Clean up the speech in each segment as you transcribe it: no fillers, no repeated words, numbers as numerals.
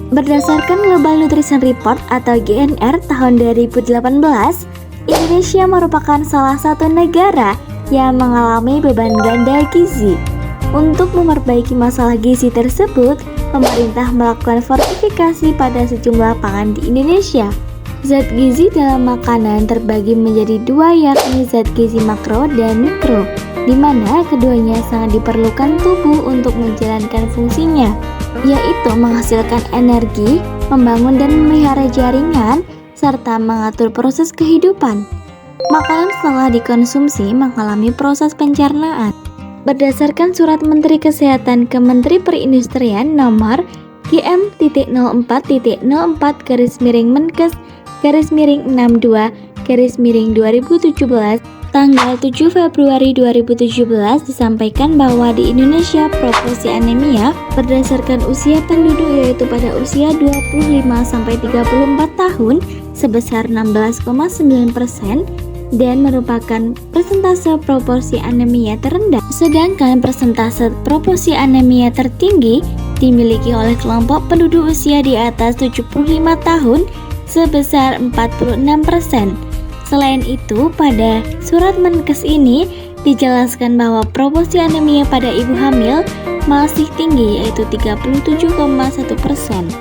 Berdasarkan Global Nutrition Report atau GNR tahun 2018, Indonesia merupakan salah satu negara yang mengalami beban ganda gizi. Untuk memperbaiki masalah gizi tersebut, pemerintah melakukan fortifikasi pada sejumlah pangan di Indonesia. Zat gizi dalam makanan terbagi menjadi dua, yakni zat gizi makro dan mikro, di mana keduanya sangat diperlukan tubuh untuk menjalankan fungsinya, yaitu menghasilkan energi, membangun dan memelihara jaringan, serta mengatur proses kehidupan. Makanan setelah dikonsumsi mengalami proses pencernaan. Berdasarkan Surat Menteri Kesehatan ke Menteri Perindustrian nomor GM.04.04-Menkes-62-2017 tanggal 7 Februari 2017 disampaikan bahwa di Indonesia proporsi anemia berdasarkan usia penduduk yaitu pada usia 25-34 tahun sebesar 16,9% dan merupakan persentase proporsi anemia terendah. Sedangkan persentase proporsi anemia tertinggi dimiliki oleh kelompok penduduk usia di atas 75 tahun sebesar 46%. Selain itu, pada surat Menkes ini dijelaskan bahwa proporsi anemia pada ibu hamil masih tinggi yaitu 37,1%.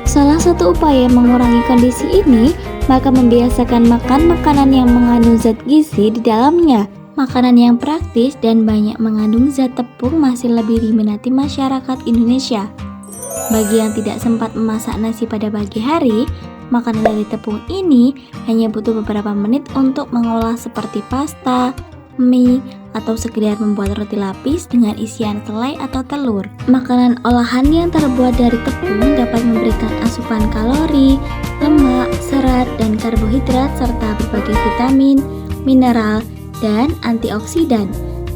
Salah satu upaya mengurangi kondisi ini maka membiasakan makan makanan yang mengandung zat gizi di dalamnya. Makanan yang praktis dan banyak mengandung zat tepung masih lebih diminati masyarakat Indonesia. Bagi yang tidak sempat memasak nasi pada pagi hari, makanan dari tepung ini hanya butuh beberapa menit untuk mengolah seperti pasta, mie, atau sekedar membuat roti lapis dengan isian selai atau telur. Makanan olahan yang terbuat dari tepung dapat memberikan asupan kalori, lemak, serat, dan karbohidrat serta berbagai vitamin, mineral, dan antioksidan.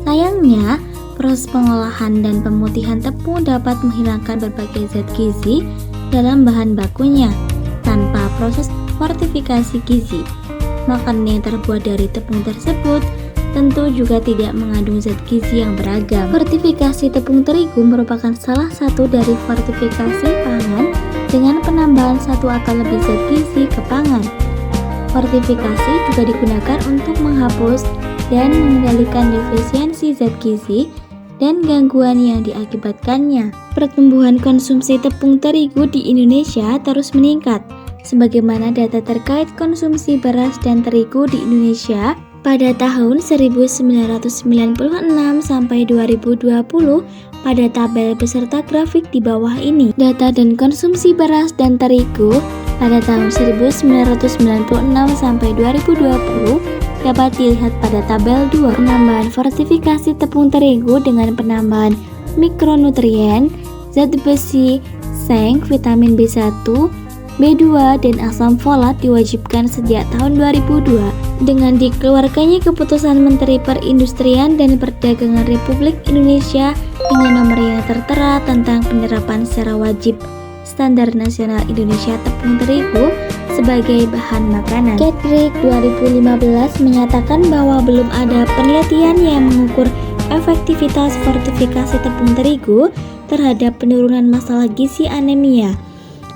Sayangnya, proses pengolahan dan pemutihan tepung dapat menghilangkan berbagai zat gizi dalam bahan bakunya tanpa proses fortifikasi gizi. Makanan yang terbuat dari tepung tersebut tentu juga tidak mengandung zat gizi yang beragam. Fortifikasi tepung terigu merupakan salah satu dari fortifikasi pangan dengan penambahan satu atau lebih zat gizi ke pangan. Fortifikasi juga digunakan untuk menghapus dan mengendalikan defisiensi zat gizi dan gangguan yang diakibatkannya. Pertumbuhan konsumsi tepung terigu di Indonesia terus meningkat. Sebagaimana data terkait konsumsi beras dan terigu di Indonesia pada tahun 1996 sampai 2020 pada tabel beserta grafik di bawah ini. Data dan konsumsi beras dan terigu pada tahun 1996 sampai 2020 dapat dilihat pada tabel 2. Penambahan fortifikasi tepung terigu dengan penambahan mikronutrien, zat besi, seng, vitamin B1, B2, dan asam folat diwajibkan sejak tahun 2002. Dengan dikeluarkannya keputusan Menteri Perindustrian dan Perdagangan Republik Indonesia dengan nomor yang tertera tentang penerapan secara wajib Standar Nasional Indonesia Tepung Terigu sebagai bahan makanan. Ketkritik 2015 menyatakan bahwa belum ada penelitian yang mengukur efektivitas fortifikasi tepung terigu terhadap penurunan masalah gizi anemia,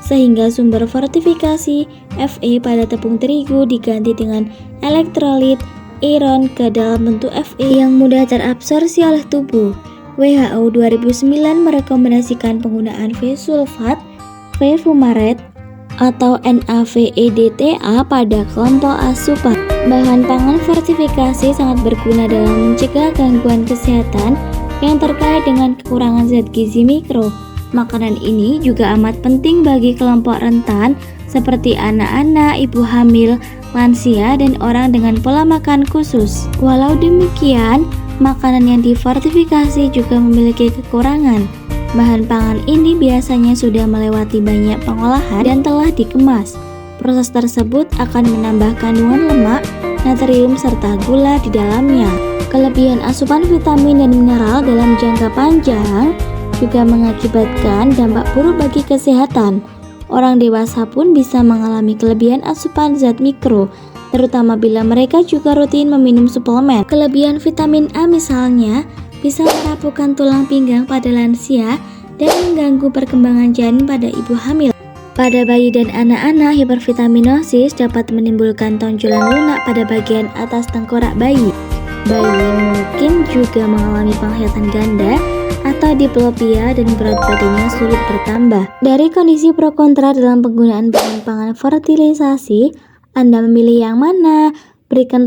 sehingga sumber fortifikasi Fe pada tepung terigu diganti dengan elektrolit iron ke dalam bentuk Fe yang mudah terabsorpsi oleh tubuh. WHO 2009 merekomendasikan penggunaan V-sulfat, V-fumarat, atau NaVeDTA pada kelompok asupan. Bahan pangan fortifikasi sangat berguna dalam mencegah gangguan kesehatan yang terkait dengan kekurangan zat gizi mikro. Makanan ini juga amat penting bagi kelompok rentan seperti anak-anak, ibu hamil, lansia, dan orang dengan pola makan khusus. Walau demikian, makanan yang difortifikasi juga memiliki kekurangan. Bahan pangan ini biasanya sudah melewati banyak pengolahan dan telah dikemas. Proses tersebut akan menambah kandungan lemak, natrium, serta gula di dalamnya. Kelebihan asupan vitamin dan mineral dalam jangka panjang juga mengakibatkan dampak buruk bagi kesehatan. Orang dewasa pun bisa mengalami kelebihan asupan zat mikro, terutama bila mereka juga rutin meminum suplemen. Kelebihan vitamin A misalnya bisa merapuhkan tulang pinggang pada lansia dan mengganggu perkembangan janin pada ibu hamil. Pada bayi dan anak-anak, hipervitaminosis dapat menimbulkan tonjolan lunak pada bagian atas tengkorak bayi. Bayi mungkin juga mengalami penglihatan ganda atau diplopia dan berat badannya sulit bertambah. Dari kondisi pro kontra dalam penggunaan bahan pangan fertilisasi, Anda memilih yang mana? Berikan